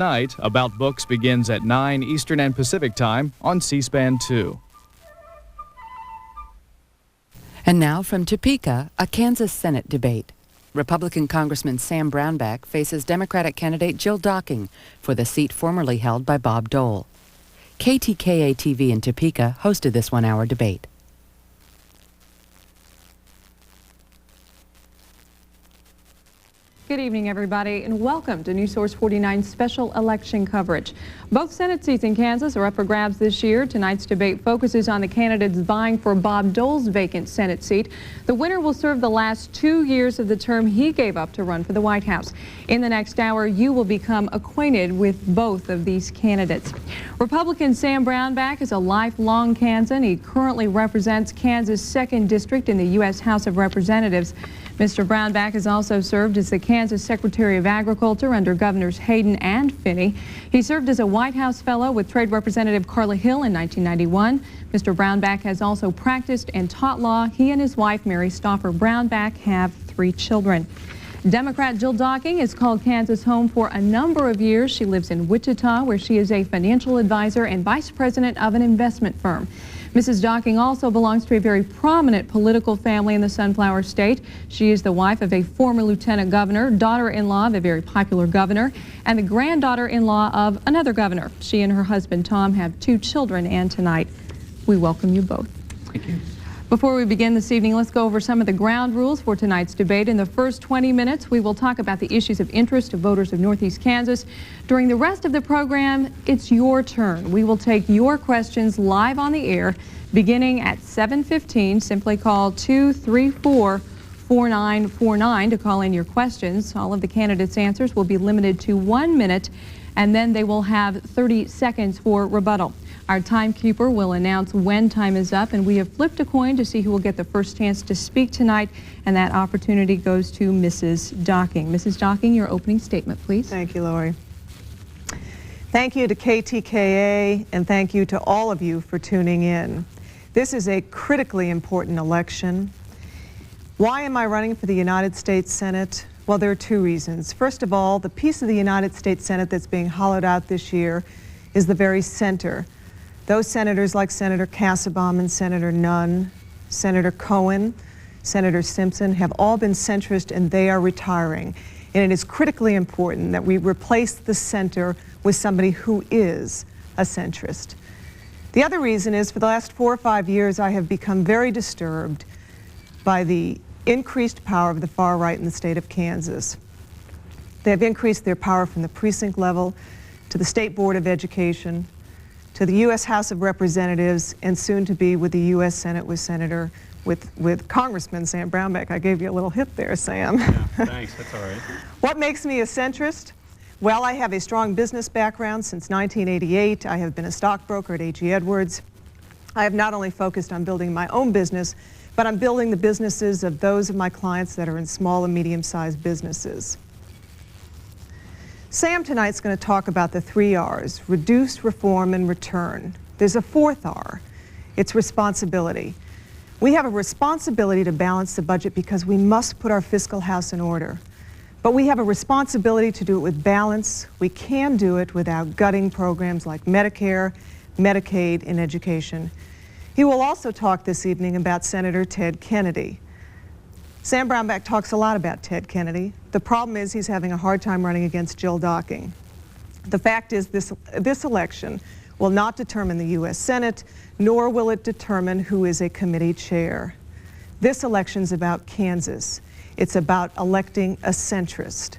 Tonight, About Books begins at 9 Eastern and Pacific Time on C-SPAN 2. And now from Topeka, a Kansas Senate debate. Republican Congressman Sam Brownback faces Democratic candidate Jill Docking for the seat formerly held by Bob Dole. KTKA-TV in Topeka hosted this one-hour debate. Good evening, everybody, and welcome to News Source 49's special election coverage. Both Senate seats in Kansas are up for grabs this year. Tonight's debate focuses on the candidates vying for Bob Dole's vacant Senate seat. The winner will serve the last 2 years of the term he gave up to run for the White House. In the next hour, you will become acquainted with both of these candidates. Republican Sam Brownback is a lifelong Kansan. He currently represents Kansas' 2nd District in the U.S. House of Representatives. Mr. Brownback has also served as the Kansas Secretary of Agriculture under Governors Hayden and Finney. He served as a White House Fellow with Trade Representative Carla Hill in 1991. Mr. Brownback has also practiced and taught law. He and his wife, Mary Stauffer Brownback, have 3 children. Democrat Jill Docking has called Kansas home for a number of years. She lives in Wichita, where she is a financial advisor and vice president of an investment firm. Mrs. Docking also belongs to a very prominent political family in the Sunflower State. She is the wife of a former lieutenant governor, daughter-in-law of a very popular governor, and the granddaughter-in-law of another governor. She and her husband, Tom, have 2 children, and tonight we welcome you both. Thank you. Before we begin this evening, let's go over some of the ground rules for tonight's debate. In the first 20 minutes, we will talk about the issues of interest to voters of Northeast Kansas. During the rest of the program, it's your turn. We will take your questions live on the air beginning at 7:15. Simply call 234-4949 to call in your questions. All of the candidates' answers will be limited to 1 minute, and then they will have 30 seconds for rebuttal. Our timekeeper will announce when time is up, and we have flipped a coin to see who will get the first chance to speak tonight, and that opportunity goes to Mrs. Docking. Mrs. Docking, your opening statement, please. Thank you, Lori. Thank you to KTKA, and thank you to all of you for tuning in. This is a critically important election. Why am I running for the United States Senate? Well, there are 2 reasons. First of all, the piece of the United States Senate that's being hollowed out this year is the very center. Those senators like Senator Kassebaum and Senator Nunn, Senator Cohen, Senator Simpson have all been centrist, and they are retiring. And it is critically important that we replace the center with somebody who is a centrist. The other reason is for the last 4 or 5 years, I have become very disturbed by the increased power of the far right in the state of Kansas. They have increased their power from the precinct level to the State Board of Education, to the U.S. House of Representatives, and soon to be with the U.S. Senate with Congressman Sam Brownback. I gave you a little hit there, Sam. Yeah, thanks, that's all right. What makes me a centrist? Well, I have a strong business background since 1988. I have been a stockbroker at A.G. Edwards. I have not only focused on building my own business, but I'm building the businesses of those of my clients that are in small and medium-sized businesses. Sam tonight's going to talk about the 3 R's: reduce, reform, and return. There's a 4th R. It's responsibility. We have a responsibility to balance the budget because we must put our fiscal house in order. But we have a responsibility to do it with balance. We can do it without gutting programs like Medicare, Medicaid, and education. He will also talk this evening about Senator Ted Kennedy. Sam Brownback talks a lot about Ted Kennedy. The problem is he's having a hard time running against Jill Docking. The fact is this election will not determine the U.S. Senate, nor will it determine who is a committee chair. This election's about Kansas. It's about electing a centrist.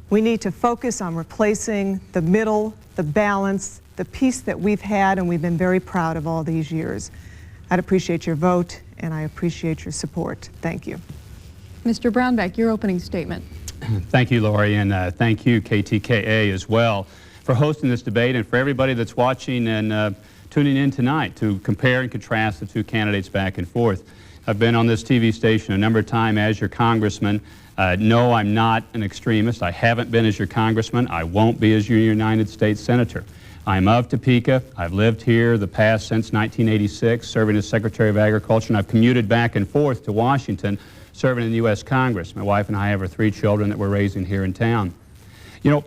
We need to focus on replacing the middle, the balance, the peace that we've had and we've been very proud of all these years. I'd appreciate your vote, and I appreciate your support. Thank you. Mr. Brownback, your opening statement. Thank you, Lori, and thank you, KTKA, as well, for hosting this debate, and for everybody that's watching and tuning in tonight to compare and contrast the 2 candidates back and forth. I've been on this TV station a number of times as your congressman. No, I'm not an extremist. I haven't been as your congressman. I won't be as your United States Senator. I'm of Topeka. I've lived here the past since 1986, serving as Secretary of Agriculture, and I've commuted back and forth to Washington, serving in the U.S. Congress. My wife and I have our 3 children that we're raising here in town. You know,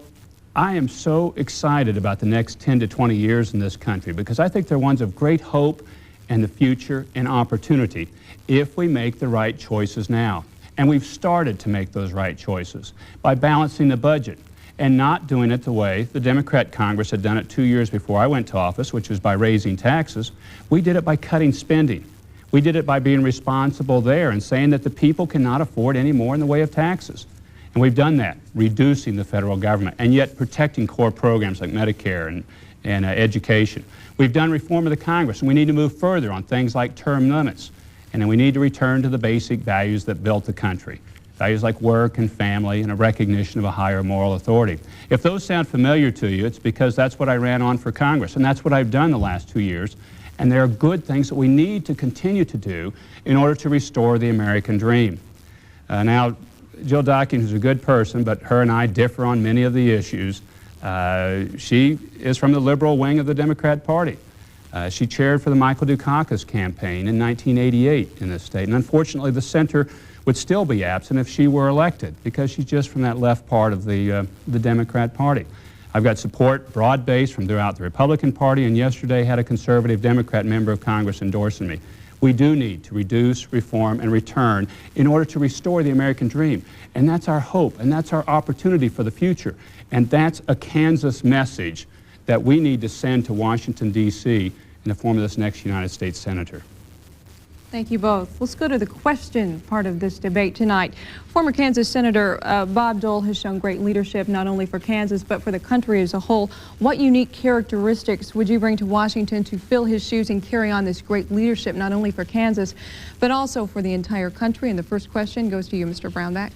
I am so excited about the next 10 to 20 years in this country because I think they're ones of great hope and the future and opportunity if we make the right choices now. And we've started to make those right choices by balancing the budget and not doing it the way the Democrat Congress had done it 2 years before I went to office, which was by raising taxes. We did it by cutting spending. We did it by being responsible there and saying that the people cannot afford any more in the way of taxes. And we've done that, reducing the federal government and yet protecting core programs like Medicare and education. We've done reform of the Congress, and we need to move further on things like term limits. And then we need to return to the basic values that built the country, values like work and family and a recognition of a higher moral authority. If those sound familiar to you, it's because that's what I ran on for Congress, and that's what I've done the last 2 years. And there are good things that we need to continue to do in order to restore the American dream. Now, Jill Docking is a good person, but her and I differ on many of the issues. She is from the liberal wing of the Democrat Party. She chaired for the Michael Dukakis campaign in 1988 in this state. And unfortunately, the center would still be absent if she were elected because she's just from that left part of the Democrat Party. I've got support, broad-based, from throughout the Republican Party, and yesterday had a conservative Democrat member of Congress endorsing me. We do need to reduce, reform, and return in order to restore the American dream. And that's our hope, and that's our opportunity for the future. And that's a Kansas message that we need to send to Washington, D.C. in the form of this next United States Senator. Thank you both. Let's go to the question part of this debate tonight. Former Kansas Senator Bob Dole has shown great leadership not only for Kansas but for the country as a whole. What unique characteristics would you bring to Washington to fill his shoes and carry on this great leadership not only for Kansas but also for the entire country? And the first question goes to you, Mr. Brownback.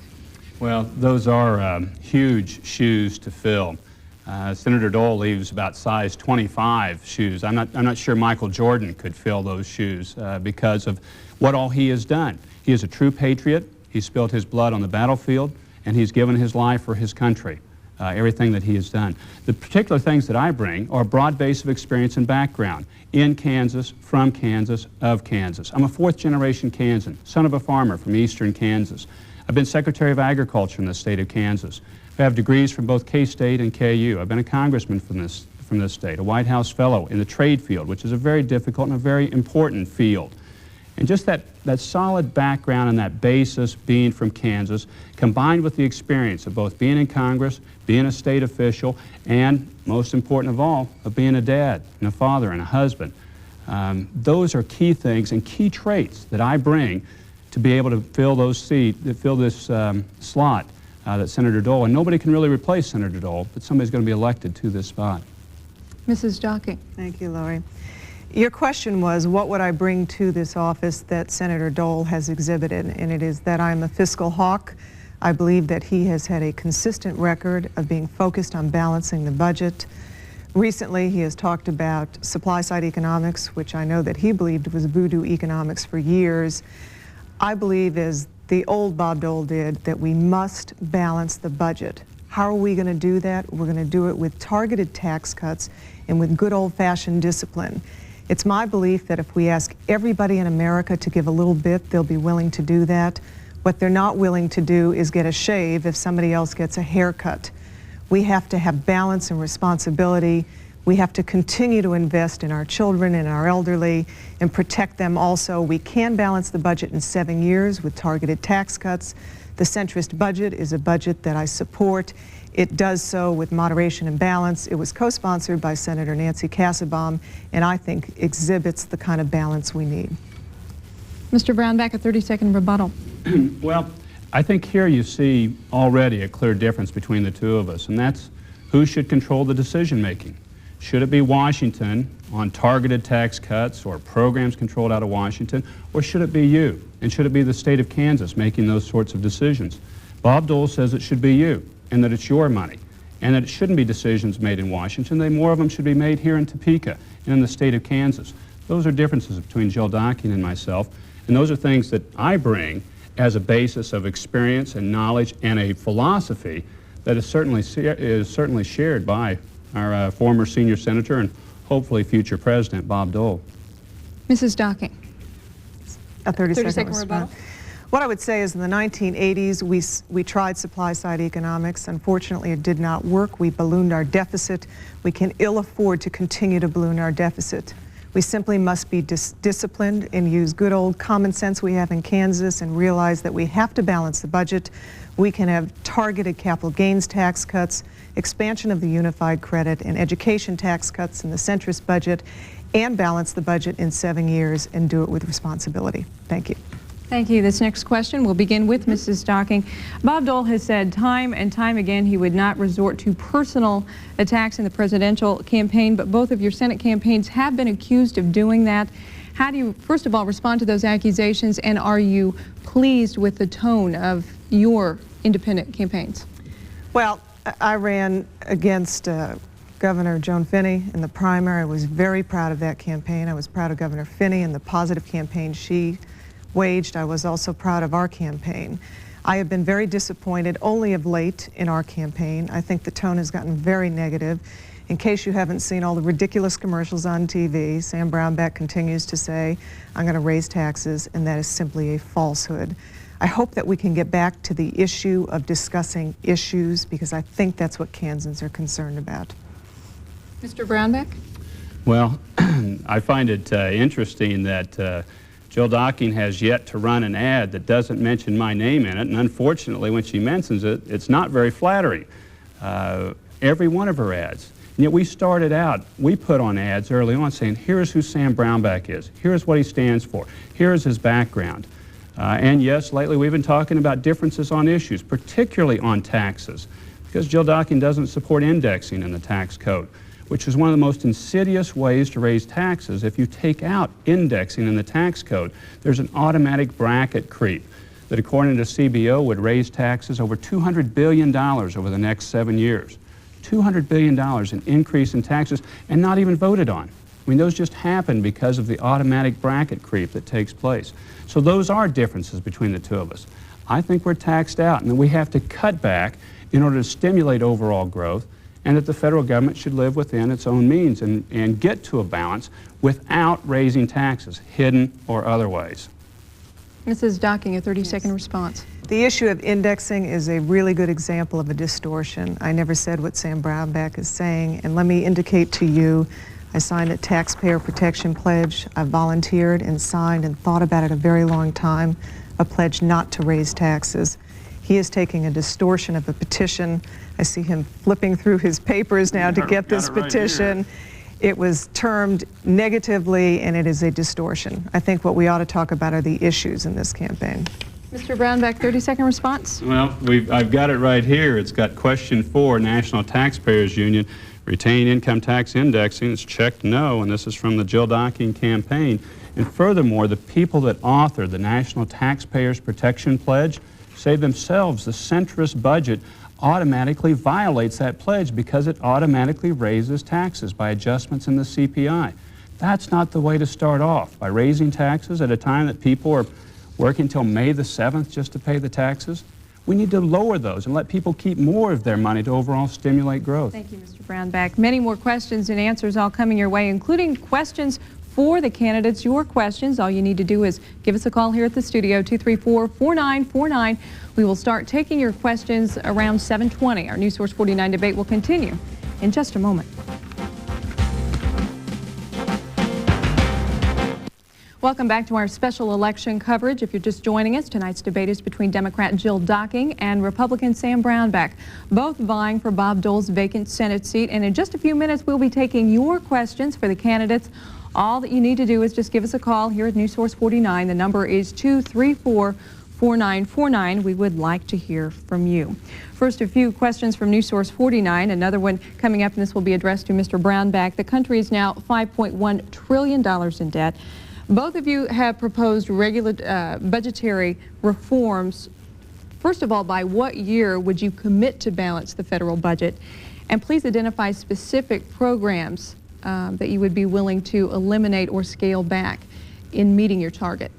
Well, those are huge shoes to fill. Senator Dole leaves about size 25 shoes. I'm not sure Michael Jordan could fill those shoes because of what all he has done. He is a true patriot. He spilled his blood on the battlefield, and he's given his life for his country, everything that he has done. The particular things that I bring are a broad base of experience and background in Kansas, from Kansas, of Kansas. I'm a fourth-generation Kansan, son of a farmer from eastern Kansas. I've been Secretary of Agriculture in the state of Kansas. I have degrees from both K-State and KU. I've been a congressman from this state, a White House fellow in the trade field, which is a very difficult and a very important field. And just that solid background and that basis being from Kansas, combined with the experience of both being in Congress, being a state official, and most important of all, of being a dad and a father and a husband. Those are key things and key traits that I bring to be able to fill those seats, fill this slot that Senator Dole, and nobody can really replace Senator Dole, but somebody's going to be elected to this spot. Mrs. Docking. Thank you, Lori. Your question was, what would I bring to this office that Senator Dole has exhibited? And it is that I'm a fiscal hawk. I believe that he has had a consistent record of being focused on balancing the budget. Recently, he has talked about supply-side economics, which I know that he believed was voodoo economics for years. I believe, as the old Bob Dole did, that we must balance the budget. How are we going to do that? We're going to do it with targeted tax cuts and with good old-fashioned discipline. It's my belief that if we ask everybody in America to give a little bit, they'll be willing to do that. What they're not willing to do is get a shave if somebody else gets a haircut. We have to have balance and responsibility. We have to continue to invest in our children and our elderly and protect them also. We can balance the budget in 7 years with targeted tax cuts. The centrist budget is a budget that I support. It does so with moderation and balance. It was co-sponsored by Senator Nancy Kassebaum, and I think exhibits the kind of balance we need. Mr. Brownback, a 30-second rebuttal. Well, I think here you see already a clear difference between the two of us, and that's who should control the decision-making. Should it be Washington on targeted tax cuts or programs controlled out of Washington, or should it be you? And should it be the state of Kansas making those sorts of decisions? Bob Dole says it should be you, and that it's your money, and that it shouldn't be decisions made in Washington. More of them should be made here in Topeka and in the state of Kansas. Those are differences between Jill Docking and myself, and those are things that I bring as a basis of experience and knowledge and a philosophy that is certainly shared by our former senior senator and hopefully future president, Bob Dole. Mrs. Docking. A 30-second rebuttal. What I would say is in the 1980s, we tried supply-side economics. Unfortunately, it did not work. We ballooned our deficit. We can ill afford to continue to balloon our deficit. We simply must be disciplined and use good old common sense we have in Kansas and realize that we have to balance the budget. We can have targeted capital gains tax cuts, expansion of the unified credit, and education tax cuts in the centrist budget, and balance the budget in 7 years and do it with responsibility. Thank you. Thank you. This next question will begin with Mrs. Docking. Bob Dole has said time and time again he would not resort to personal attacks in the presidential campaign, but both of your Senate campaigns have been accused of doing that. How do you, first of all, respond to those accusations, and are you pleased with the tone of your independent campaigns? Well, I ran against Governor Joan Finney in the primary. I was very proud of that campaign. I was proud of Governor Finney and the positive campaign she waged. I was also proud of our campaign. I have been very disappointed only of late in our campaign. I think the tone has gotten very negative. In case you haven't seen all the ridiculous commercials on TV, Sam Brownback continues to say, I'm going to raise taxes, and that is simply a falsehood. I hope that we can get back to the issue of discussing issues, because I think that's what Kansans are concerned about. Mr. Brownback? Well, I find it interesting that Jill Docking has yet to run an ad that doesn't mention my name in it, and unfortunately when she mentions it, it's not very flattering. Every one of her ads. And yet we started out, we put on ads early on saying, here's who Sam Brownback is, here's what he stands for, here's his background. And yes, lately we've been talking about differences on issues, particularly on taxes, because Jill Docking doesn't support indexing in the tax code, which is one of the most insidious ways to raise taxes. If you take out indexing in the tax code, there's an automatic bracket creep that, according to CBO, would raise taxes over $200 billion over the next 7 years. $200 billion in increase in taxes, and not even voted on. I mean, those just happen because of the automatic bracket creep that takes place. So those are differences between the two of us. I think we're taxed out, and that we have to cut back in order to stimulate overall growth, and that the federal government should live within its own means and get to a balance without raising taxes, hidden or otherwise. Mrs. Docking, a 30-second response. The issue of indexing is a really good example of a distortion. I never said what Sam Brownback is saying, and let me indicate to you, I signed a taxpayer protection pledge. I volunteered and signed and thought about it a very long time, a pledge not to raise taxes. He is taking a distortion of a petition. I see him flipping through his papers now to get this petition. It was termed negatively, and it is a distortion. I think what we ought to talk about are the issues in this campaign. Mr. Brownback, 30-second response. Well, I've got it right here. It's got question 4, National Taxpayers Union, retain income tax indexing. It's checked no, and this is from the Jill Docking campaign. And furthermore, the people that authored the National Taxpayers Protection Pledge say themselves the centrist budget automatically violates that pledge because it automatically raises taxes by adjustments in the CPI. That's not the way to start off, by raising taxes at a time that people are working until May the 7th just to pay the taxes. We need to lower those and let people keep more of their money to overall stimulate growth. Thank you, Mr. Brownback. Many more questions and answers all coming your way, including questions for the candidates. Your questions, all you need to do is give us a call here at the studio, 234-4949. We will start taking your questions around 7:20. Our News Source 49 debate will continue in just a moment. Welcome back to our special election coverage. If you're just joining us, tonight's debate is between Democrat Jill Docking and Republican Sam Brownback, both vying for Bob Dole's vacant Senate seat. And in just a few minutes, we'll be taking your questions for the candidates. All that you need to do is just give us a call here at News Source 49. The number is 234-4949. We would like to hear from you. First, a few questions from News Source 49. Another one coming up, and this will be addressed to Mr. Brownback. The country is now $5.1 trillion in debt. Both of you have proposed regular budgetary reforms. First of all, by what year would you commit to balance the federal budget? And please identify specific programs that you would be willing to eliminate or scale back in meeting your target.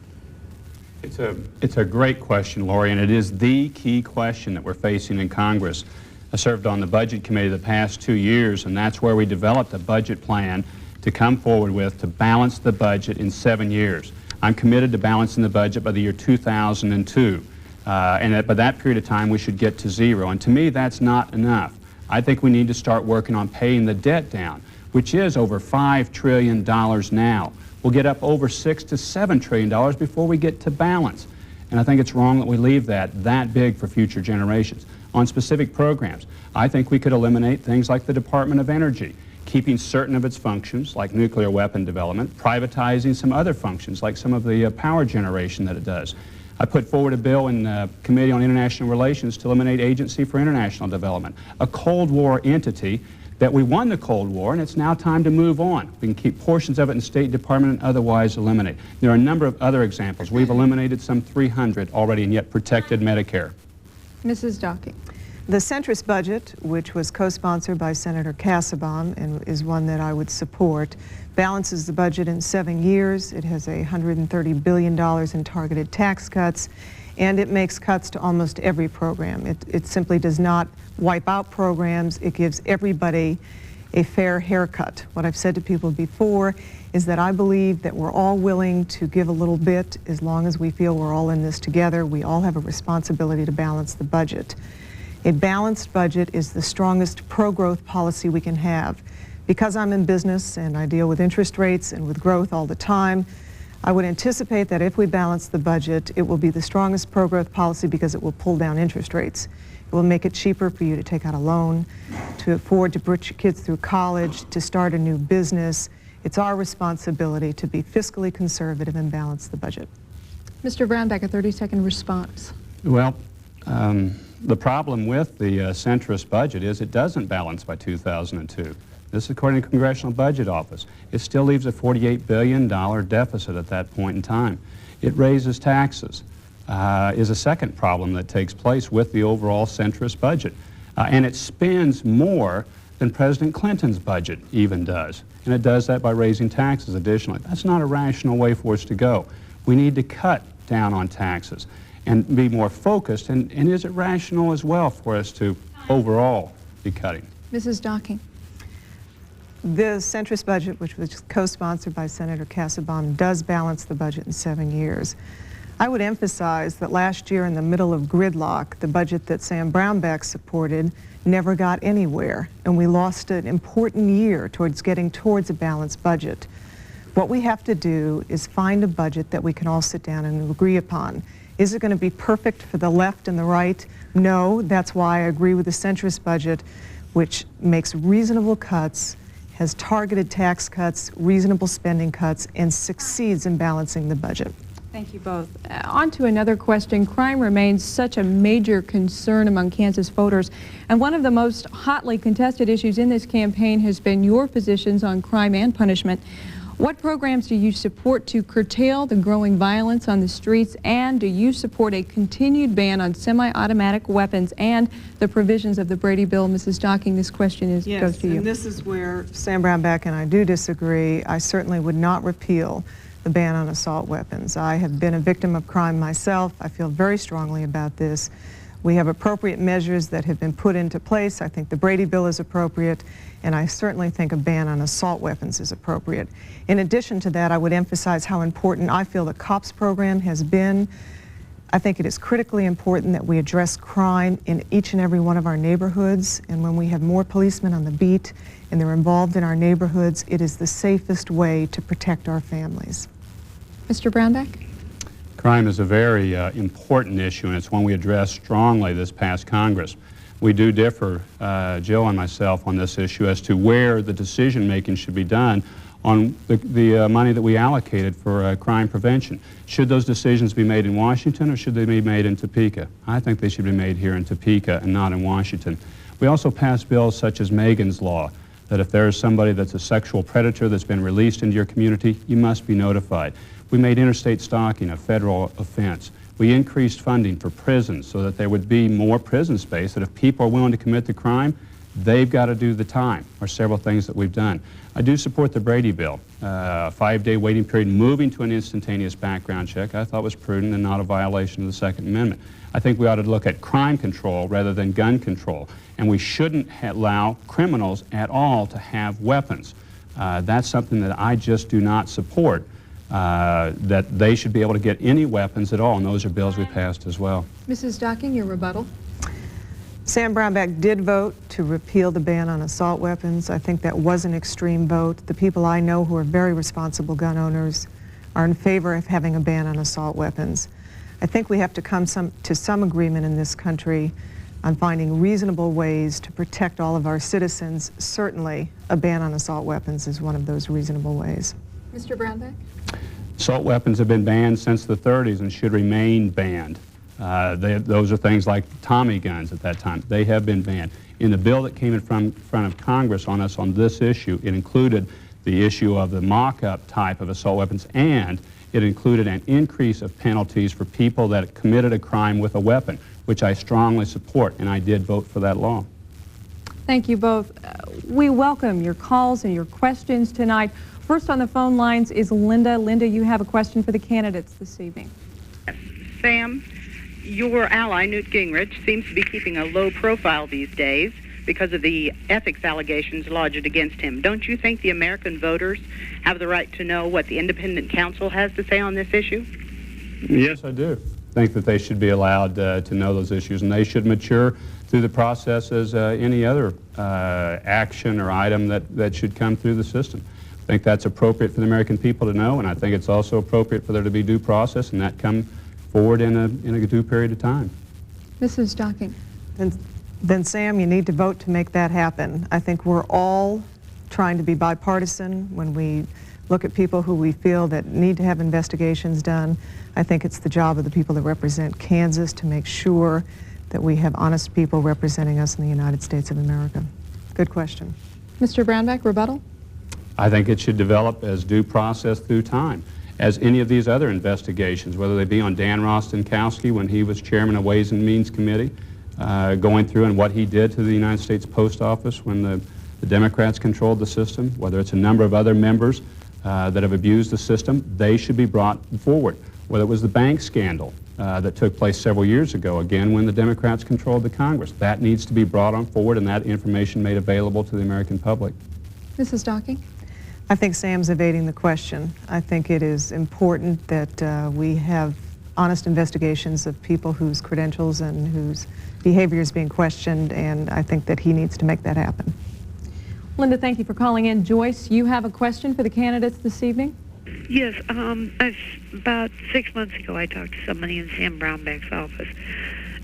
It's a great question, Lori, and it is the key question that we're facing in Congress. I served on the Budget Committee the past 2 years, and that's where we developed a budget plan to come forward with to balance the budget in 7 years. I'm committed to balancing the budget by the year 2002. And by that period of time, we should get to zero. And to me, that's not enough. I think we need to start working on paying the debt down, which is over $5 trillion now. We'll get up over $6 to $7 trillion before we get to balance. And I think it's wrong that we leave that big for future generations. On specific programs, I think we could eliminate things like the Department of Energy, keeping certain of its functions, like nuclear weapon development, privatizing some other functions, like some of the power generation that it does. I put forward a bill in Committee on International Relations to eliminate Agency for International Development, a Cold War entity that we won the Cold War, and it's now time to move on. We can keep portions of it in the State Department and otherwise eliminate. There are a number of other examples. We've eliminated some 300 already and yet protected Medicare. Mrs. Docking. The centrist budget, which was co-sponsored by Senator Casaubon and is one that I would support, balances the budget in 7 years. It has $130 billion in targeted tax cuts, and it makes cuts to almost every program. It simply does not wipe out programs. It gives everybody a fair haircut. What I've said to people before is that I believe that we're all willing to give a little bit as long as we feel we're all in this together. We all have a responsibility to balance the budget. A balanced budget is the strongest pro-growth policy we can have. Because I'm in business and I deal with interest rates and with growth all the time, I would anticipate that if we balance the budget, it will be the strongest pro-growth policy because it will pull down interest rates. It will make it cheaper for you to take out a loan, to afford to put your kids through college, to start a new business. It's our responsibility to be fiscally conservative and balance the budget. Mr. Brownback, a 30-second response. Well, the problem with the centrist budget is it doesn't balance by 2002. This is according to the Congressional Budget Office. It still leaves a $48 billion deficit at that point in time. It raises taxes, is a second problem that takes place with the overall centrist budget. And it spends more than President Clinton's budget even does. And it does that by raising taxes additionally. That's not a rational way for us to go. We need to cut down on taxes and be more focused, and is it rational as well for us to overall be cutting? Mrs. Docking. The centrist budget, which was co-sponsored by Senator Casaubon, does balance the budget in 7 years. I would emphasize that last year, in the middle of gridlock, the budget that Sam Brownback supported never got anywhere, and we lost an important year towards getting towards a balanced budget. What we have to do is find a budget that we can all sit down and agree upon. Is it going to be perfect for the left and the right? No. That's why I agree with the centrist budget, which makes reasonable cuts, has targeted tax cuts, reasonable spending cuts, and succeeds in balancing the budget. Thank you both. On to another question. Crime remains such a major concern among Kansas voters, and one of the most hotly contested issues in this campaign has been your positions on crime and punishment. What programs do you support to curtail the growing violence on the streets, and do you support a continued ban on semi-automatic weapons and the provisions of the Brady bill? Mrs. Docking, this question goes to you. Yes, and this is where Sam Brownback and I do disagree. I certainly would not repeal the ban on assault weapons. I have been a victim of crime myself. I feel very strongly about this. We have appropriate measures that have been put into place. I think the Brady bill is appropriate, and I certainly think a ban on assault weapons is appropriate. In addition to that, I would emphasize how important I feel the COPS program has been. I think it is critically important that we address crime in each and every one of our neighborhoods, and when we have more policemen on the beat and they're involved in our neighborhoods, it is the safest way to protect our families. Mr. Brownback? Crime is a very important issue, and it's one we addressed strongly this past Congress. We do differ, Jill and myself, on this issue as to where the decision-making should be done on the money that we allocated for crime prevention. Should those decisions be made in Washington, or should they be made in Topeka? I think they should be made here in Topeka and not in Washington. We also passed bills such as Megan's Law, that if there is somebody that's a sexual predator that's been released into your community, you must be notified. We made interstate stalking a federal offense. We increased funding for prisons so that there would be more prison space, that if people are willing to commit the crime, they've got to do the time, or several things that we've done. I do support the Brady bill. A 5-day waiting period, moving to an instantaneous background check, I thought was prudent and not a violation of the Second Amendment. I think we ought to look at crime control rather than gun control, and we shouldn't allow criminals at all to have weapons. That's something that I just do not support. that they should be able to get any weapons at all, and those are bills we passed as well. Mrs. Docking, your rebuttal. Sam Brownback did vote to repeal the ban on assault weapons. I think that was an extreme vote. The people I know who are very responsible gun owners are in favor of having a ban on assault weapons. I think we have to come to some agreement in this country on finding reasonable ways to protect all of our citizens. Certainly, a ban on assault weapons is one of those reasonable ways. Mr. Brownback? Assault weapons have been banned since the 30s and should remain banned. Those are things like Tommy guns at that time. They have been banned. In the bill that came in front of Congress on this issue, it included the issue of the mock-up type of assault weapons, and it included an increase of penalties for people that committed a crime with a weapon, which I strongly support, and I did vote for that law. Thank you both. We welcome your calls and your questions tonight. First on the phone lines is Linda. Linda, you have a question for the candidates this evening. Sam, your ally, Newt Gingrich, seems to be keeping a low profile these days because of the ethics allegations lodged against him. Don't you think the American voters have the right to know what the independent counsel has to say on this issue? Yes, I do. I think that they should be allowed to know those issues, and they should mature through the process as any other action or item that should come through the system. I think that's appropriate for the American people to know, and I think it's also appropriate for there to be due process, and that come forward in a due period of time. Mrs. Docking. Then, Sam, you need to vote to make that happen. I think we're all trying to be bipartisan when we look at people who we feel that need to have investigations done. I think it's the job of the people that represent Kansas to make sure that we have honest people representing us in the United States of America. Good question. Mr. Brownback, rebuttal? I think it should develop as due process through time, as any of these other investigations, whether they be on Dan Rostenkowski when he was chairman of Ways and Means Committee, going through and what he did to the United States Post Office when the Democrats controlled the system, whether it's a number of other members that have abused the system, they should be brought forward. Whether it was the bank scandal that took place several years ago, again when the Democrats controlled the Congress, that needs to be brought on forward and that information made available to the American public. Mrs. Docking? I think Sam's evading the question. I think it is important that we have honest investigations of people whose credentials and whose behavior is being questioned, and I think that he needs to make that happen. Linda, thank you for calling in. Joyce, you have a question for the candidates this evening? Yes, about 6 months ago I talked to somebody in Sam Brownback's office,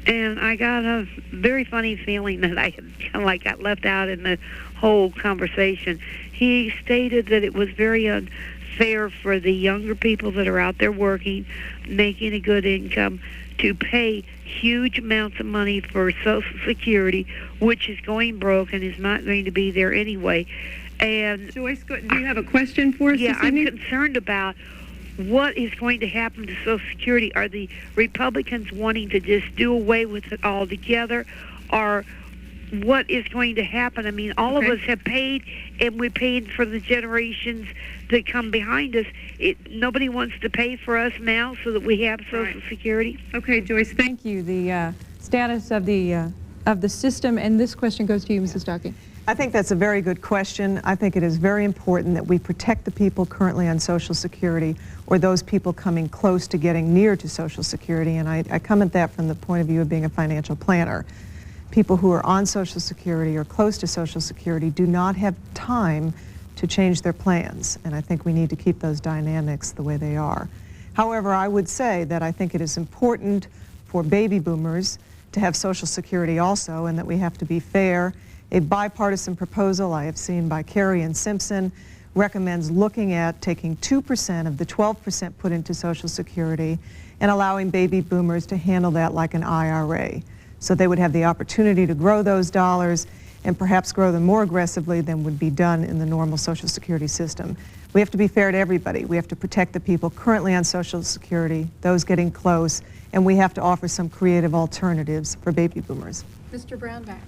and I got a very funny feeling that I had kind of like got left out in the whole conversation. He stated that it was very unfair for the younger people that are out there working, making a good income, to pay huge amounts of money for Social Security, which is going broke and is not going to be there anyway. And Joyce, do you have a question for us yeah, this evening? I'm concerned about what is going to happen to Social Security. Are the Republicans wanting to just do away with it altogether, or what is going to happen? I mean, all of us have paid, and we paid for the generations that come behind us. Nobody wants to pay for us now so that we have Social Security. Okay, Joyce, thank you. The status of the system, and this question goes to you, Mrs. Docking. I think that's a very good question. I think it is very important that we protect the people currently on Social Security, or those people coming close to getting near to Social Security, and I come at that from the point of view of being a financial planner. People who are on Social Security or close to Social Security do not have time to change their plans, and I think we need to keep those dynamics the way they are. However, I would say that I think it is important for baby boomers to have Social Security also, and that we have to be fair. A bipartisan proposal I have seen by Kerry and Simpson recommends looking at taking 2% of the 12% put into Social Security and allowing baby boomers to handle that like an IRA. So they would have the opportunity to grow those dollars and perhaps grow them more aggressively than would be done in the normal Social Security system. We have to be fair to everybody. We have to protect the people currently on Social Security, those getting close, and we have to offer some creative alternatives for baby boomers. Mr. Brownback.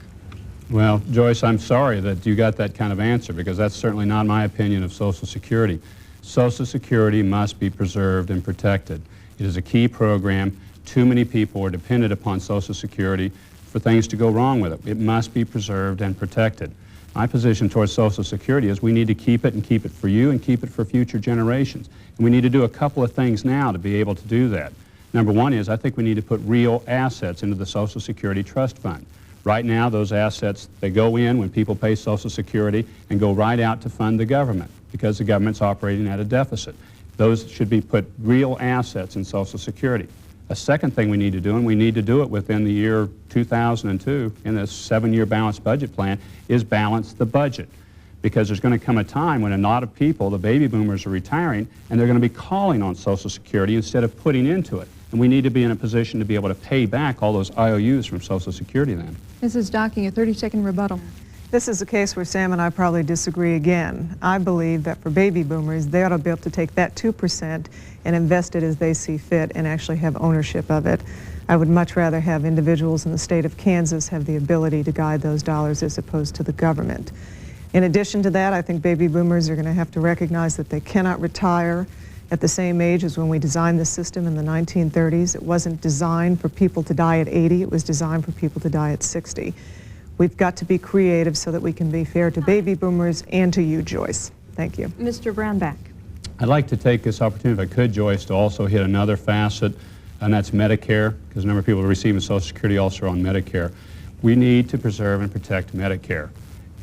Well, Joyce, I'm sorry that you got that kind of answer, because that's certainly not my opinion of Social Security. Social Security must be preserved and protected. It is a key program. Too many people are dependent upon Social Security for things to go wrong with it. It must be preserved and protected. My position towards Social Security is we need to keep it and keep it for you and keep it for future generations. And we need to do a couple of things now to be able to do that. Number one is I think we need to put real assets into the Social Security Trust Fund. Right now, those assets, they go in when people pay Social Security and go right out to fund the government because the government's operating at a deficit. Those should be put real assets in Social Security. A second thing we need to do, and we need to do it within the year 2002 in this 7-year balanced budget plan, is balance the budget. Because there's going to come a time when a lot of people, the baby boomers, are retiring, and they're going to be calling on Social Security instead of putting into it. And we need to be in a position to be able to pay back all those IOUs from Social Security then. Mrs. Docking, a 30-second rebuttal. This is a case where Sam and I probably disagree again. I believe that for baby boomers, they ought to be able to take that 2% and invest it as they see fit and actually have ownership of it. I would much rather have individuals in the state of Kansas have the ability to guide those dollars as opposed to the government. In addition to that, I think baby boomers are going to have to recognize that they cannot retire at the same age as when we designed the system in the 1930s. It wasn't designed for people to die at 80, it was designed for people to die at 60. We've got to be creative so that we can be fair to baby boomers and to you, Joyce. Thank you. Mr. Brownback. I'd like to take this opportunity, if I could, Joyce, to also hit another facet, and that's Medicare, because a number of people receiving Social Security also are on Medicare. We need to preserve and protect Medicare.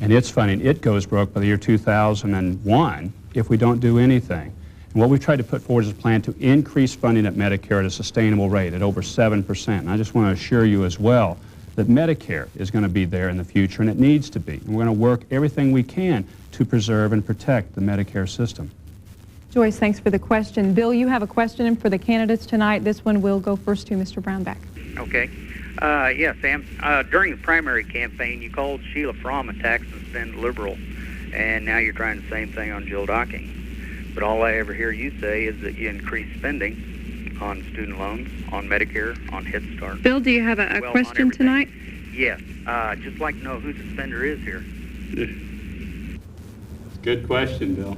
And it's funny, it goes broke by the year 2001 if we don't do anything. And what we've tried to put forward is a plan to increase funding at Medicare at a sustainable rate at over 7%. And I just want to assure you as well that Medicare is going to be there in the future, and it needs to be. And we're going to work everything we can to preserve and protect the Medicare system. Joyce, thanks for the question. Bill, you have a question for the candidates tonight. This one will go first to Mr. Brownback. Okay. Yeah, Sam. During the primary campaign, you called Sheila Fromm a tax and spend liberal, and now you're trying the same thing on Jill Docking. But all I ever hear you say is that you increase spending on student loans, on Medicare, on Head Start. Bill, do you have a question tonight? Yes. Just like to know who the spender is here. Good question, Bill.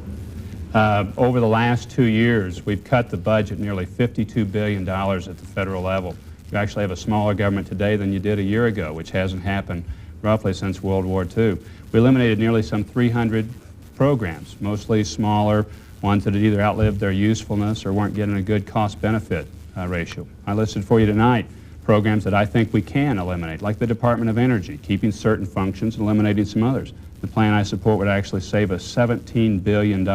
Over the last 2 years, we've cut the budget nearly $52 billion at the federal level. You actually have a smaller government today than you did a year ago, which hasn't happened roughly since World War II. We eliminated nearly some 300 programs, mostly smaller ones that had either outlived their usefulness or weren't getting a good cost-benefit ratio. I listed for you tonight programs that I think we can eliminate, like the Department of Energy, keeping certain functions and eliminating some others. The plan I support would actually save us $17 billion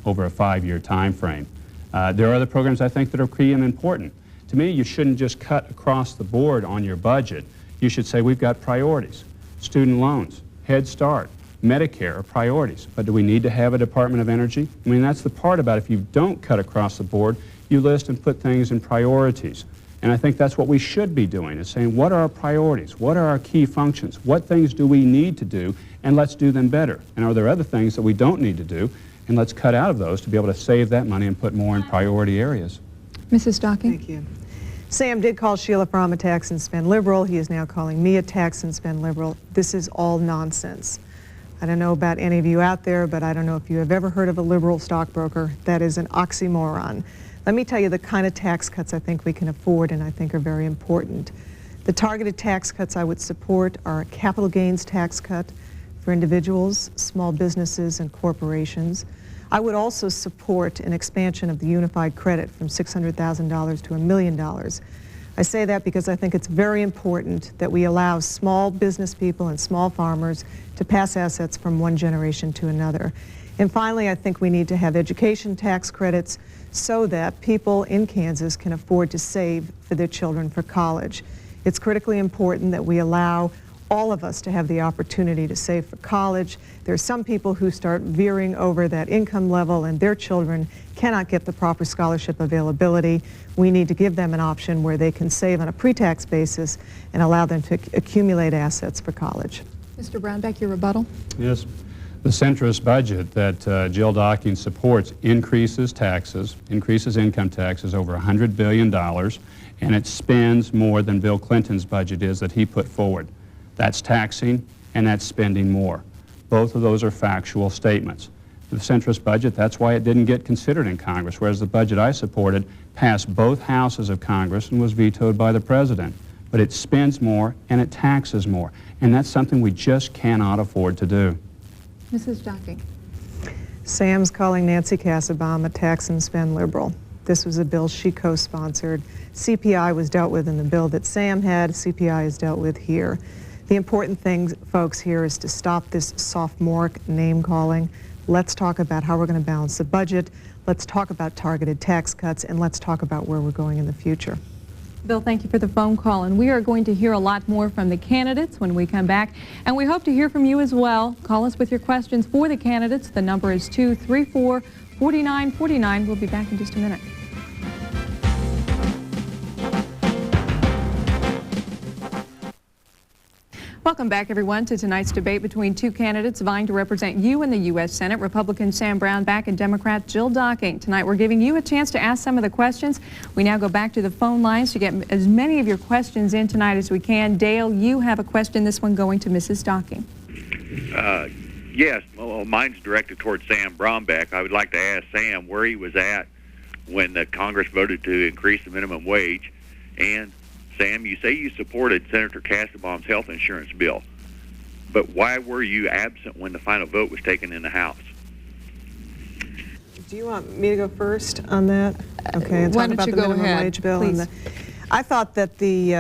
over a 5-year time frame. There are other programs I think that are key and important. To me, you shouldn't just cut across the board on your budget. You should say we've got priorities. Student loans, Head Start, Medicare are priorities, but do we need to have a Department of Energy? I mean, that's the part about if you don't cut across the board, you list and put things in priorities. And I think that's what we should be doing, is saying what are our priorities? What are our key functions? What things do we need to do? And let's do them better. And are there other things that we don't need to do? And let's cut out of those to be able to save that money and put more in priority areas. Mrs. Docking. Thank you. Sam did call Sheila Fromm a tax and spend liberal. He is now calling me a tax and spend liberal. This is all nonsense. I don't know about any of you out there, but I don't know if you have ever heard of a liberal stockbroker. That is an oxymoron. Let me tell you the kind of tax cuts I think we can afford and I think are very important. The targeted tax cuts I would support are a capital gains tax cut for individuals, small businesses, and corporations. I would also support an expansion of the unified credit from $600,000 to $1 million. I say that because I think it's very important that we allow small business people and small farmers to pass assets from one generation to another. And finally, I think we need to have education tax credits so that people in Kansas can afford to save for their children for college. It's critically important that we allow all of us to have the opportunity to save for college. There are some people who start veering over that income level and their children cannot get the proper scholarship availability. We need to give them an option where they can save on a pre-tax basis and allow them to accumulate assets for college. Mr. Brownback, your rebuttal. Yes. The centrist budget that Jill Docking supports increases taxes, increases income taxes over $100 billion, and it spends more than Bill Clinton's budget is that he put forward. That's taxing and that's spending more. Both of those are factual statements. The centrist budget, that's why it didn't get considered in Congress, whereas the budget I supported passed both houses of Congress and was vetoed by the president. but it spends more and it taxes more. And that's something we just cannot afford to do. Mrs. Docking. Sam's calling Nancy Kassebaum a tax and spend liberal. This was a bill she co-sponsored. CPI was dealt with in the bill that Sam had. CPI is dealt with here. The important thing, folks, here is to stop this sophomoric name calling. Let's talk about how we're going to balance the budget. Let's talk about targeted tax cuts, and let's talk about where we're going in the future. Bill, thank you for the phone call, and we are going to hear a lot more from the candidates when we come back, and we hope to hear from you as well. Call us with your questions for the candidates. The number is 234-4949. We'll be back in just a minute. Welcome back, everyone, to tonight's debate between two candidates vying to represent you in the U.S. Senate, Republican Sam Brownback and Democrat Jill Docking. Tonight, we're giving you a chance to ask some of the questions. We now go back to the phone lines to get as many of your questions in tonight as we can. Dale, you have a question, this one going to Mrs. Docking. Yes, well, mine's directed toward Sam Brownback. I would like to ask Sam where he was at when the Congress voted to increase the minimum wage. And Sam, you say you supported Senator Kassebaum's health insurance bill, but why were you absent when the final vote was taken in the House? Do you want me to go first on that? Okay, and talk about the minimum wage bill. Please. I thought that the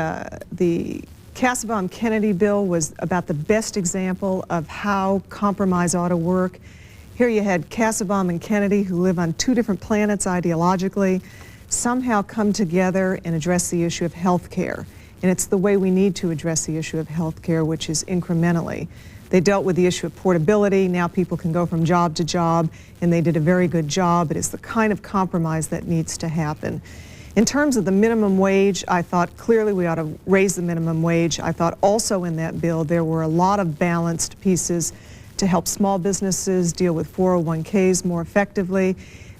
Kassebaum-Kennedy bill was about the best example of how compromise ought to work. Here you had Kassebaum and Kennedy, who live on two different planets ideologically, somehow come together and address the issue of health care. And it's the way we need to address the issue of health care, which is incrementally. They dealt with the issue of portability. Now people can go from job to job, and they did a very good job. It is the kind of compromise that needs to happen. In terms of the minimum wage, I thought clearly we ought to raise the minimum wage. I thought also in that bill there were a lot of balanced pieces to help small businesses deal with 401ks more effectively.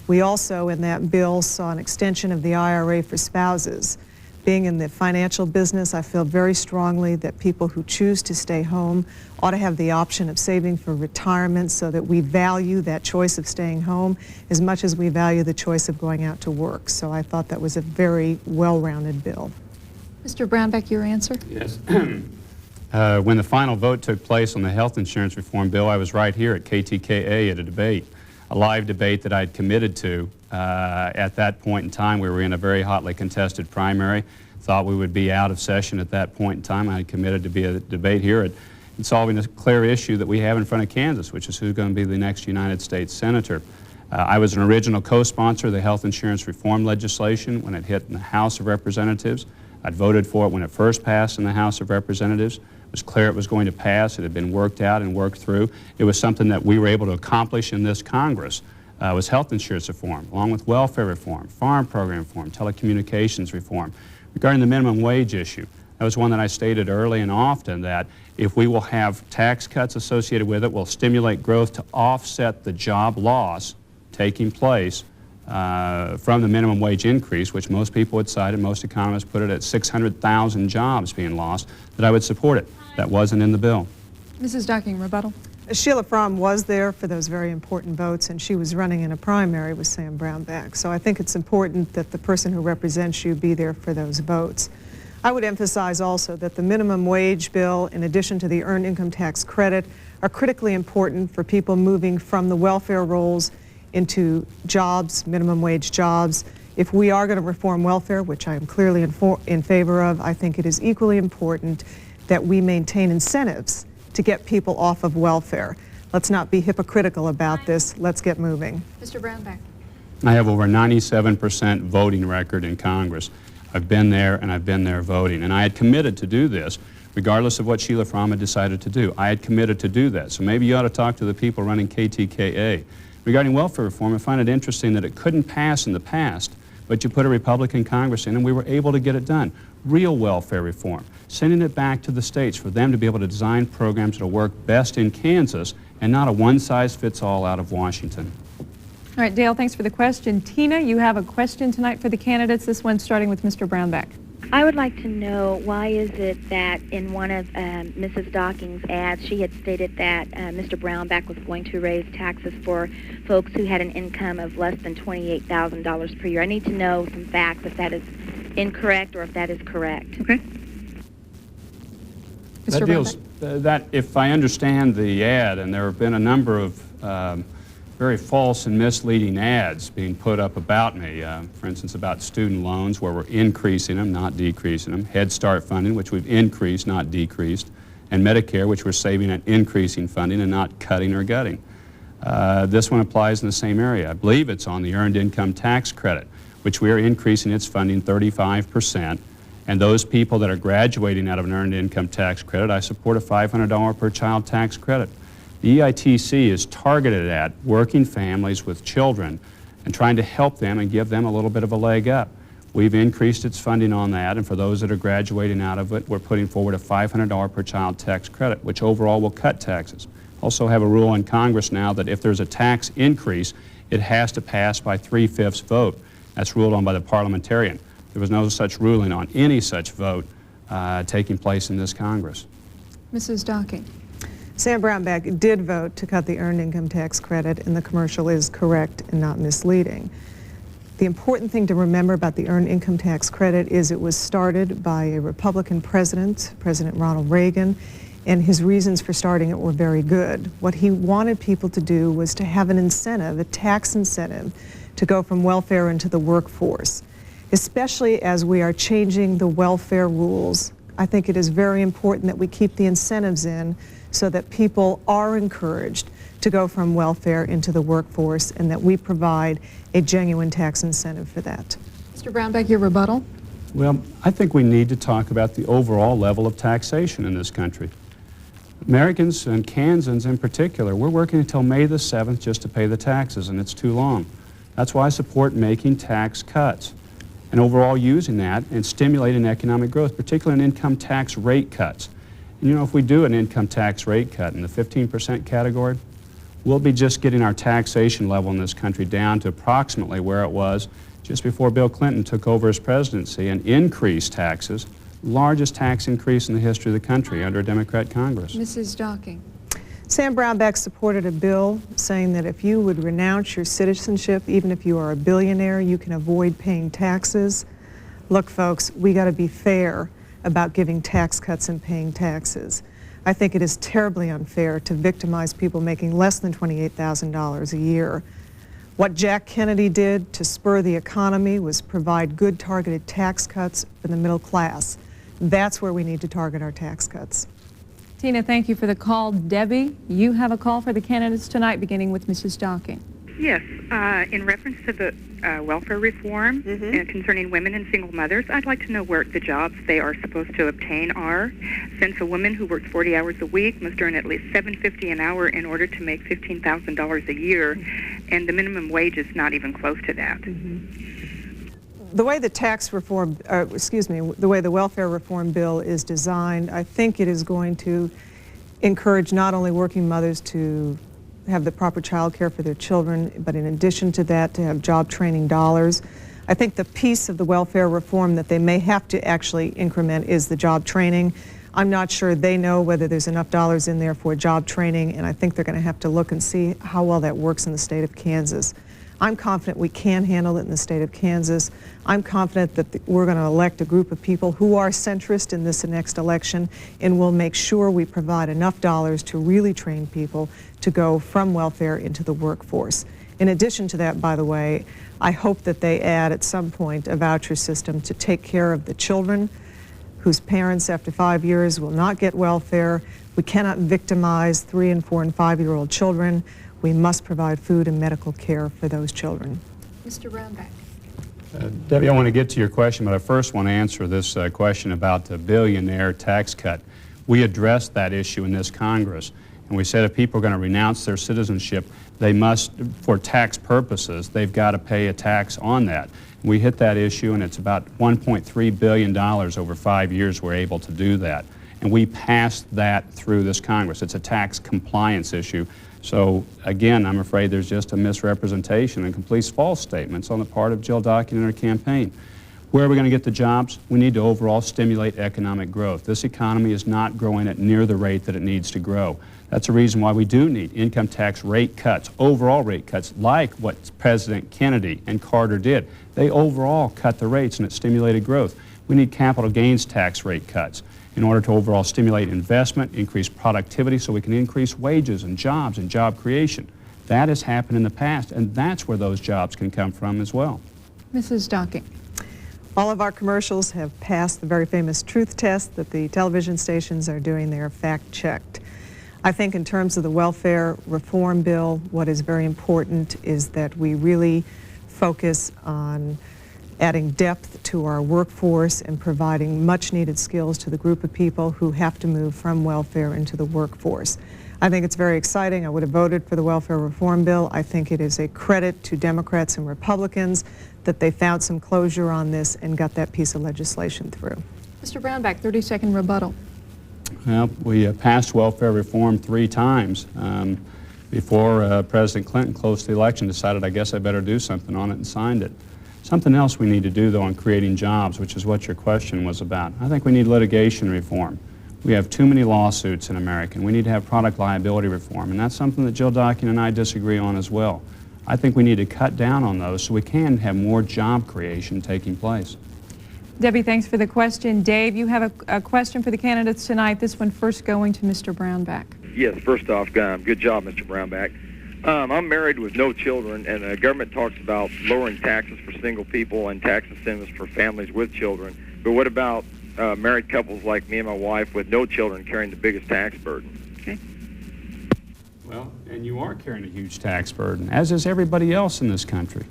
We also, in that bill, saw an extension of the IRA for spouses. Being in the financial business, I feel very strongly that people who choose to stay home ought to have the option of saving for retirement, so that we value that choice of staying home as much as we value the choice of going out to work. So I thought that was a very well-rounded bill. Mr. Brownback, your answer? Yes. When the final vote took place on the health insurance reform bill, I was right here at KTKA at a debate. A live debate that I'd committed to. At that point in time, we were in a very hotly contested primary. Thought we would be out of session at that point in time. I had committed to be a debate here in solving a clear issue that we have in front of Kansas, which is who's going to be the next United States Senator. I was an original co-sponsor of the health insurance reform legislation when it hit in the House of Representatives. I'd voted for it when it first passed in the House of Representatives. It was clear it was going to pass. It had been worked out and worked through. It was something that we were able to accomplish in this Congress. Was health insurance reform, along with welfare reform, farm program reform, telecommunications reform. Regarding the minimum wage issue, that was one that I stated early and often, that if we will have tax cuts associated with it, we'll stimulate growth to offset the job loss taking place from the minimum wage increase, which most people had cited, most economists put it at 600,000 jobs being lost, that I would support it. That wasn't in the bill. Mrs. Docking, rebuttal. Sheila Fromm was there for those very important votes, and she was running in a primary with Sam Brownback. So I think it's important that the person who represents you be there for those votes. I would emphasize also that the minimum wage bill, in addition to the earned income tax credit, are critically important for people moving from the welfare rolls into jobs, minimum wage jobs. If we are going to reform welfare, which I am clearly in favor of, I think it is equally important that we maintain incentives to get people off of welfare. Let's not be hypocritical about this. Let's get moving. Mr. Brownback. I have over 97% voting record in Congress. I've been there and I've been there voting. And I had committed to do this, regardless of what Sheila Fromm had decided to do. I had committed to do that. So maybe you ought to talk to the people running KTKA. Regarding welfare reform, I find it interesting that it couldn't pass in the past, but you put a Republican Congress in and we were able to get it done. Real welfare reform, sending it back to the states for them to be able to design programs that will work best in Kansas and not a one-size-fits-all out of Washington. All right, Dale, thanks for the question. Tina, you have a question tonight for the candidates. This one starting with Mr. Brownback. I would like to know, why is it that in one of Mrs. Docking's ads, she had stated that Mr. Brownback was going to raise taxes for folks who had an income of less than $28,000 per year. I need to know some facts, if that is incorrect or if that is correct. Okay. That deals, that, if I understand the ad, and there have been a number of very false and misleading ads being put up about me, for instance, about student loans, where we're increasing them, not decreasing them, Head Start funding, which we've increased, not decreased, and Medicare, which we're saving and increasing funding and not cutting or gutting. This one applies in the same area. I believe it's on the Earned Income Tax Credit, which we are increasing its funding 35%. And those people that are graduating out of an Earned Income Tax Credit, I support a $500 per child tax credit. The EITC is targeted at working families with children and trying to help them and give them a little bit of a leg up. We've increased its funding on that, and for those that are graduating out of it, we're putting forward a $500 per child tax credit, which overall will cut taxes. Also have a rule in Congress now that if there's a tax increase, it has to pass by 3/5 vote. That's ruled on by the parliamentarian. There was no such ruling on any such vote taking place in this Congress. Mrs. Docking. Sam Brownback did vote to cut the Earned Income Tax Credit, and the commercial is correct and not misleading. The important thing to remember about the Earned Income Tax Credit is it was started by a Republican president, President Ronald Reagan, and his reasons for starting it were very good. What he wanted people to do was to have an incentive, a tax incentive, to go from welfare into the workforce. Especially as we are changing the welfare rules, I think it is very important that we keep the incentives in so that people are encouraged to go from welfare into the workforce, and that we provide a genuine tax incentive for that. Mr. Brownback, your rebuttal. Well, I think we need to talk about the overall level of taxation in this country. Americans and Kansans in particular, we're working until May the 7th just to pay the taxes, and it's too long. That's why I support making tax cuts and overall using that and stimulating economic growth, particularly in income tax rate cuts. And you know, if we do an income tax rate cut in the 15% category, we'll be just getting our taxation level in this country down to approximately where it was just before Bill Clinton took over his presidency and increased taxes, largest tax increase in the history of the country under a Democrat Congress. Mrs. Docking. Sam Brownback supported a bill saying that if you would renounce your citizenship, even if you are a billionaire, you can avoid paying taxes. Look, folks, we got to be fair about giving tax cuts and paying taxes. I think it is terribly unfair to victimize people making less than $28,000 a year. What Jack Kennedy did to spur the economy was provide good targeted tax cuts for the middle class. That's where we need to target our tax cuts. Tina, thank you for the call. Debbie, you have a call for the candidates tonight, beginning with Mrs. Docking. Yes, in reference to the welfare reform concerning women and single mothers, I'd like to know where the jobs they are supposed to obtain are, since a woman who works 40 hours a week must earn at least $7.50 an hour in order to make $15,000 a year, and the minimum wage is not even close to that. The way the tax reform, the way the welfare reform bill is designed, I think it is going to encourage not only working mothers to have the proper child care for their children, but in addition to that, to have job training dollars. I think the piece of the welfare reform that they may have to actually increment is the job training. I'm not sure they know whether there's enough dollars in there for job training, and I think they're going to have to look and see how well that works in the state of Kansas. I'm confident we can handle it in the state of Kansas. I'm confident that we're going to elect a group of people who are centrist in this next election, and we'll make sure we provide enough dollars to really train people to go from welfare into the workforce. In addition to that, by the way, I hope that they add at some point a voucher system to take care of the children whose parents after 5 years will not get welfare. We cannot victimize 3-, and 4-, and 5-year-old children. We must provide food and medical care for those children. Mr. Brownback. Debbie, I want to get to your question, but I first want to answer this question about the billionaire tax cut. We addressed that issue in this Congress, and we said if people are going to renounce their citizenship, they must, for tax purposes, they've got to pay a tax on that. We hit that issue, and it's about $1.3 billion over 5 years we're able to do that. And we passed that through this Congress. It's a tax compliance issue. So again, I'm afraid there's just a misrepresentation and complete false statements on the part of Jill Docking and her campaign. Where are we going to get the jobs? We need to overall stimulate economic growth. This economy is not growing at near the rate that it needs to grow. That's the reason why we do need income tax rate cuts, overall rate cuts, like what President Kennedy and Carter did. They overall cut the rates and it stimulated growth. We need capital gains tax rate cuts. in order to overall stimulate investment, increase productivity so we can increase wages and jobs and job creation. That has happened in the past, and that's where those jobs can come from as well. Mrs. Docking. All of our commercials have passed the very famous truth test that the television stations are doing. They are fact-checked. I think in terms of the welfare reform bill, what is very important is that we really focus on adding depth to our workforce and providing much-needed skills to the group of people who have to move from welfare into the workforce. I think it's very exciting. I would have voted for the welfare reform bill. I think it is a credit to Democrats and Republicans that they found some closure on this and got that piece of legislation through. Mr. Brownback, 30-second rebuttal. Well, we passed welfare reform 3 times before President Clinton closed the election, decided I guess I better do something on it and signed it. Something else we need to do, though, on creating jobs, which is what your question was about. I think we need litigation reform. We have too many lawsuits in America, and we need to have product liability reform, and that's something that Jill Docking and I disagree on as well. I think we need to cut down on those so we can have more job creation taking place. Debbie, thanks for the question. Dave, you have a question for the candidates tonight. This one first going to Mr. Brownback. Yes, first off, good job, Mr. Brownback. I'm married with no children, and the government talks about lowering taxes for single people and tax incentives for families with children. But what about married couples like me and my wife with no children carrying the biggest tax burden? Okay. Well, and you are carrying a huge tax burden, as is everybody else in this country.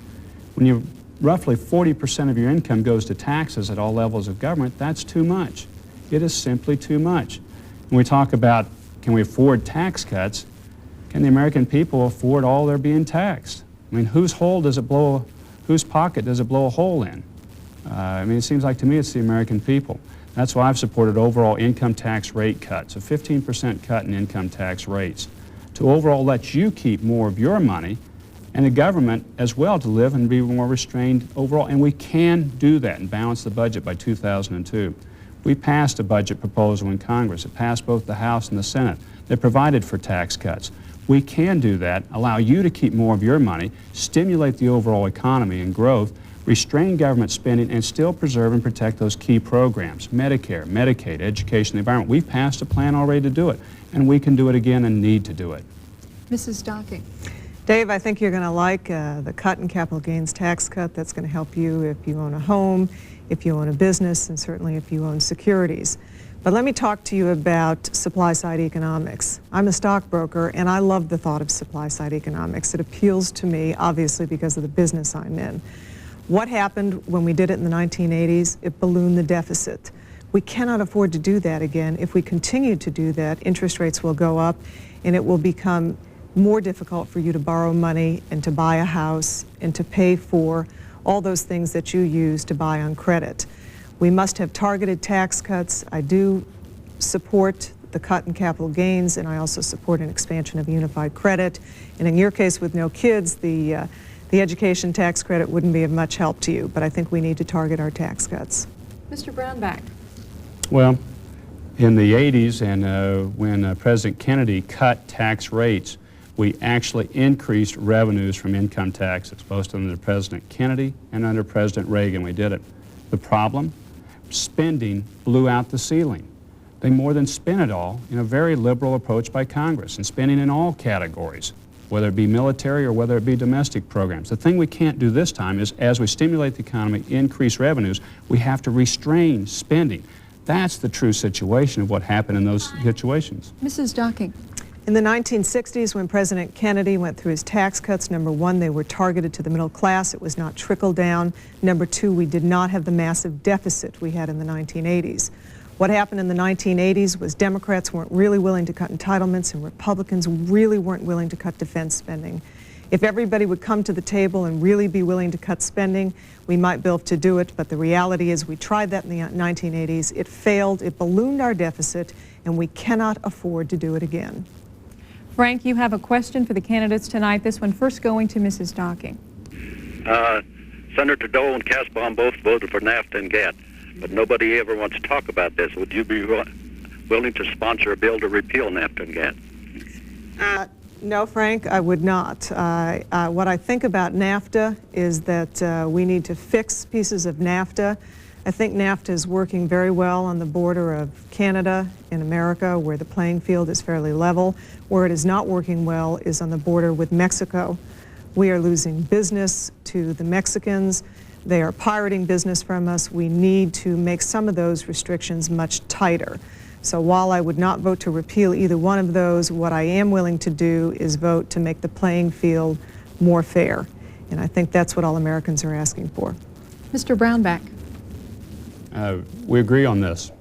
When you roughly 40% of your income goes to taxes at all levels of government, that's too much. It is simply too much. When we talk about can we afford tax cuts, can the American people afford all they're being taxed? I mean, whose pocket does it blow a hole in? I mean, it seems like to me it's the American people. That's why I've supported overall income tax rate cuts, a 15% cut in income tax rates, to overall let you keep more of your money and the government as well to live and be more restrained overall. And we can do that and balance the budget by 2002. We passed a budget proposal in Congress. It passed both the House and the Senate that provided for tax cuts. We can do that, allow you to keep more of your money, stimulate the overall economy and growth, restrain government spending, and still preserve and protect those key programs, Medicare, Medicaid, education, the environment. We've passed a plan already to do it, and we can do it again and need to do it. Mrs. Docking. Dave, I think you're going to like the cut in capital gains tax cut. That's going to help you if you own a home, if you own a business, and certainly if you own securities. But let me talk to you about supply-side economics. I'm a stockbroker, and I love the thought of supply-side economics. It appeals to me, obviously, because of the business I'm in. What happened when we did it in the 1980s? It ballooned the deficit. We cannot afford to do that again. If we continue to do that, interest rates will go up, and it will become more difficult for you to borrow money and to buy a house and to pay for all those things that you use to buy on credit. We must have targeted tax cuts. I do support the cut in capital gains, and I also support an expansion of unified credit. And in your case with no kids, the education tax credit wouldn't be of much help to you, but I think we need to target our tax cuts. Mr. Brownback. Well, in the 80s and when President Kennedy cut tax rates, we actually increased revenues from income taxes, both under President Kennedy and under President Reagan. We did it. The problem? Spending blew out the ceiling. They more than spent it all in a very liberal approach by Congress, and spending in all categories, whether it be military or whether it be domestic programs. The thing we can't do this time is, as we stimulate the economy, increase revenues, we have to restrain spending. That's the true situation of what happened in those situations. Mrs. Docking. In the 1960s, when President Kennedy went through his tax cuts, number one, they were targeted to the middle class. It was not trickle down. Number two, we did not have the massive deficit we had in the 1980s. What happened in the 1980s was Democrats weren't really willing to cut entitlements, and Republicans really weren't willing to cut defense spending. If everybody would come to the table and really be willing to cut spending, we might be able to do it, but the reality is we tried that in the 1980s. It failed. It ballooned our deficit, and we cannot afford to do it again. Frank, you have a question for the candidates tonight. This one first going to Mrs. Docking. Senator Dole and Kasbaum both voted for NAFTA and GATT, but nobody ever wants to talk about this. Would you be willing to sponsor a bill to repeal NAFTA and GATT? No, Frank, I would not. What I think about NAFTA is that we need to fix pieces of NAFTA I think NAFTA is working very well on the border of Canada and America, where the playing field is fairly level. Where it is not working well is on the border with Mexico. We are losing business to the Mexicans. They are pirating business from us. We need to make some of those restrictions much tighter. So while I would not vote to repeal either one of those, what I am willing to do is vote to make the playing field more fair. And I think that's what all Americans are asking for. Mr. Brownback. We agree on this.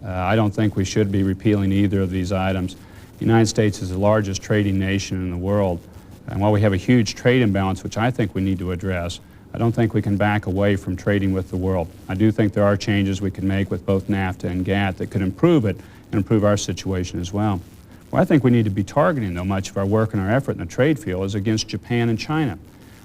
I don't think we should be repealing either of these items. The United States is the largest trading nation in the world. And while we have a huge trade imbalance, which I think we need to address, I don't think we can back away from trading with the world. I do think there are changes we can make with both NAFTA and GATT that could improve it and improve our situation as well. Where I think we need to be targeting, though, much of our work and our effort in the trade field is against Japan and China,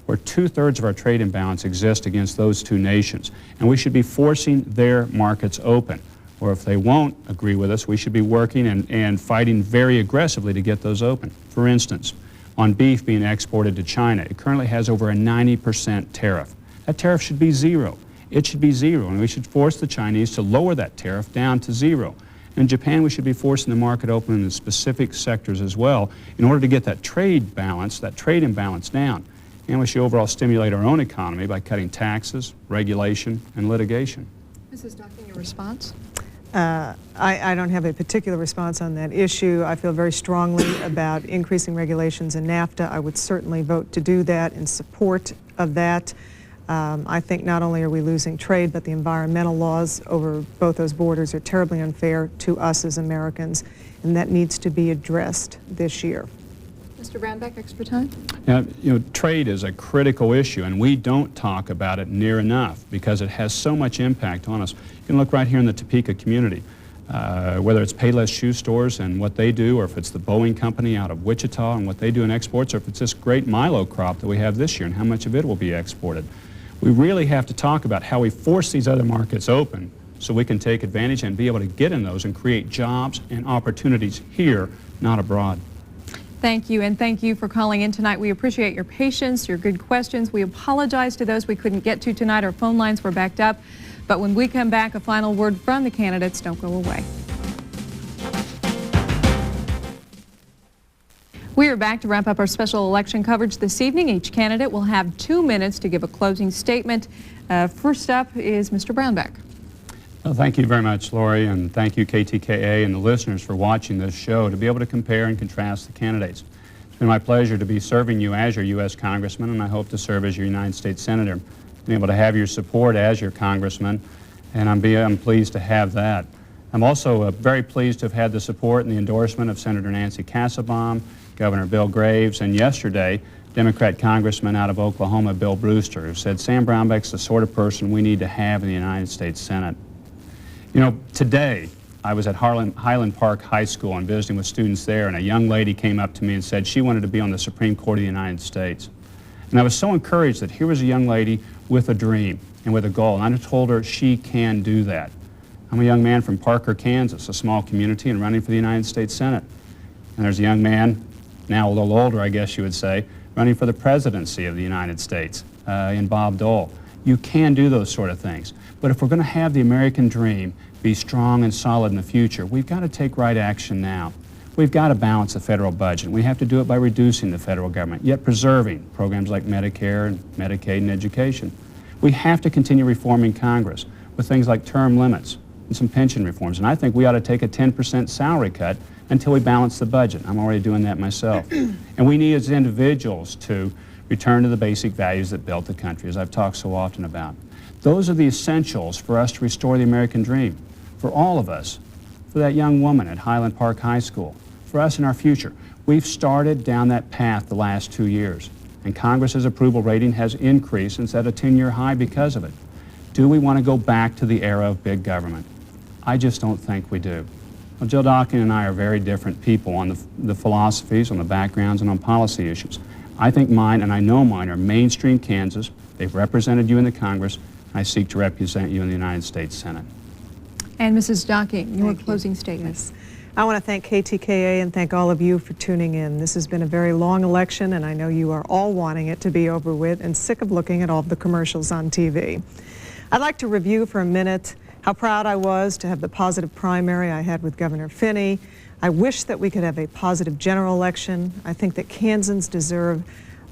where 2/3 of our trade imbalance exists against those two nations. And we should be forcing their markets open. Or if they won't agree with us, we should be working and fighting very aggressively to get those open. For instance, on beef being exported to China, it currently has over a 90% tariff. That tariff should be zero. It should be zero, and we should force the Chinese to lower that tariff down to zero. And in Japan, we should be forcing the market open in the specific sectors as well in order to get that trade balance, that trade imbalance down. And we should overall stimulate our own economy by cutting taxes, regulation, and litigation. Mrs. Docking, your response? I don't have a particular response on that issue. I feel very strongly about increasing regulations in NAFTA. I would certainly vote to do that in support of that. I think not only are we losing trade, but the environmental laws over both those borders are terribly unfair to us as Americans, and that needs to be addressed this year. Mr. Brownback, extra time? Now, trade is a critical issue, and we don't talk about it near enough because it has so much impact on us. You can look right here in the Topeka community, whether it's Payless Shoe Stores and what they do, or if it's the Boeing Company out of Wichita and what they do in exports, or if it's this great Milo crop that we have this year and how much of it will be exported. We really have to talk about how we force these other markets open so we can take advantage and be able to get in those and create jobs and opportunities here, not abroad. Thank you, and thank you for calling in tonight. We appreciate your patience, your good questions. We apologize to those we couldn't get to tonight. Our phone lines were backed up. But when we come back, a final word from the candidates. Don't go away. We are back to wrap up our special election coverage this evening. Each candidate will have 2 minutes to give a closing statement. First up is Mr. Brownback. Well, thank you very much, Lori, and thank you, KTKA, and the listeners for watching this show to be able to compare and contrast the candidates. It's been my pleasure to be serving you as your U.S. Congressman, and I hope to serve as your United States Senator. Been able to have your support as your Congressman, and I'm pleased to have that. I'm also very pleased to have had the support and the endorsement of Senator Nancy Kassebaum, Governor Bill Graves, and yesterday, Democrat Congressman out of Oklahoma, Bill Brewster, who said Sam Brownback's the sort of person we need to have in the United States Senate. You know, today I was at Highland Park High School and visiting with students there, and a young lady came up to me and said she wanted to be on the Supreme Court of the United States. And I was so encouraged that here was a young lady with a dream and with a goal, and I told her she can do that. I'm a young man from Parker, Kansas, a small community, and running for the United States Senate. And there's a young man, now a little older I guess you would say, running for the presidency of the United States in Bob Dole. You can do those sort of things. But if we're going to have the American dream be strong and solid in the future, we've got to take right action now. We've got to balance the federal budget. We have to do it by reducing the federal government, yet preserving programs like Medicare and Medicaid and education. We have to continue reforming Congress with things like term limits and some pension reforms. And I think we ought to take a 10% salary cut until we balance the budget. I'm already doing that myself. And we need as individuals to return to the basic values that built the country, as I've talked so often about. Those are the essentials for us to restore the American dream, for all of us, for that young woman at Highland Park High School, for us in our future. We've started down that path the last 2 years, and Congress's approval rating has increased and it's at a 10-year high because of it. Do we want to go back to the era of big government? I just don't think we do. Well, Jill Docking and I are very different people on the philosophies, on the backgrounds, and on policy issues. I think mine, and I know mine, are mainstream Kansas. They've represented you in the Congress. I seek to represent you in the United States Senate. And Mrs. Docking, your closing statement. Yes. I want to thank KTKA and thank all of you for tuning in. This has been a very long election, and I know you are all wanting it to be over with and sick of looking at all the commercials on TV. I'd like to review for a minute how proud I was to have the positive primary I had with Governor Finney. I wish that we could have a positive general election. I think that Kansans deserve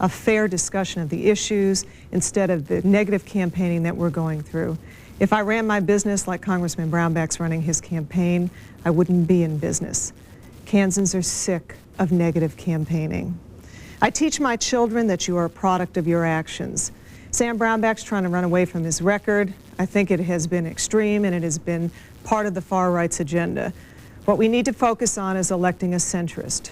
a fair discussion of the issues instead of the negative campaigning that we're going through. If I ran my business like Congressman Brownback's running his campaign, I wouldn't be in business. Kansans are sick of negative campaigning. I teach my children that you are a product of your actions. Sam Brownback's trying to run away from his record. I think it has been extreme and it has been part of the far right's agenda. What we need to focus on is electing a centrist.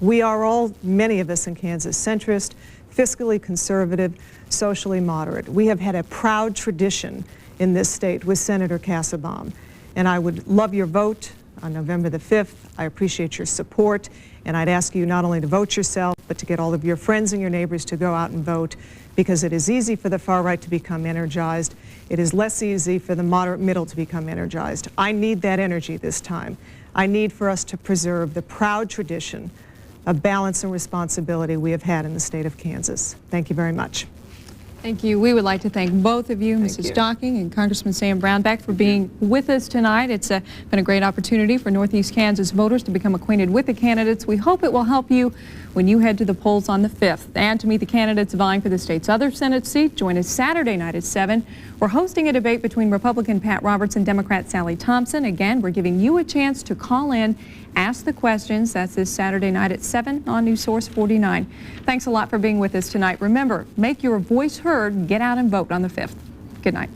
We are all, many of us in Kansas, centrist, fiscally conservative, socially moderate. We have had a proud tradition in this state with Senator Kassebaum. And I would love your vote on November the 5th. I appreciate your support. And I'd ask you not only to vote yourself, but to get all of your friends and your neighbors to go out and vote, because it is easy for the far right to become energized. It is less easy for the moderate middle to become energized. I need that energy this time. I need for us to preserve the proud tradition of balance and responsibility we have had in the state of Kansas. Thank you very much. Thank you. We would like to thank both of you, Mrs. Docking and Congressman Sam Brownback, for being with us tonight. It's been a great opportunity for Northeast Kansas voters to become acquainted with the candidates. We hope it will help you when you head to the polls on the 5th. And to meet the candidates vying for the state's other Senate seat, join us Saturday night at 7. We're hosting a debate between Republican Pat Roberts and Democrat Sally Thompson. Again, we're giving you a chance to call in, ask the questions. That's this Saturday night at 7 on News Source 49. Thanks a lot for being with us tonight. Remember, make your voice heard. Get out and vote on the 5th. Good night.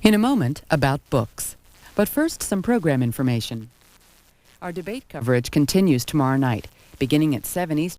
In a moment, about books. But first, some program information. Our debate coverage continues tomorrow night, beginning at 7 Eastern.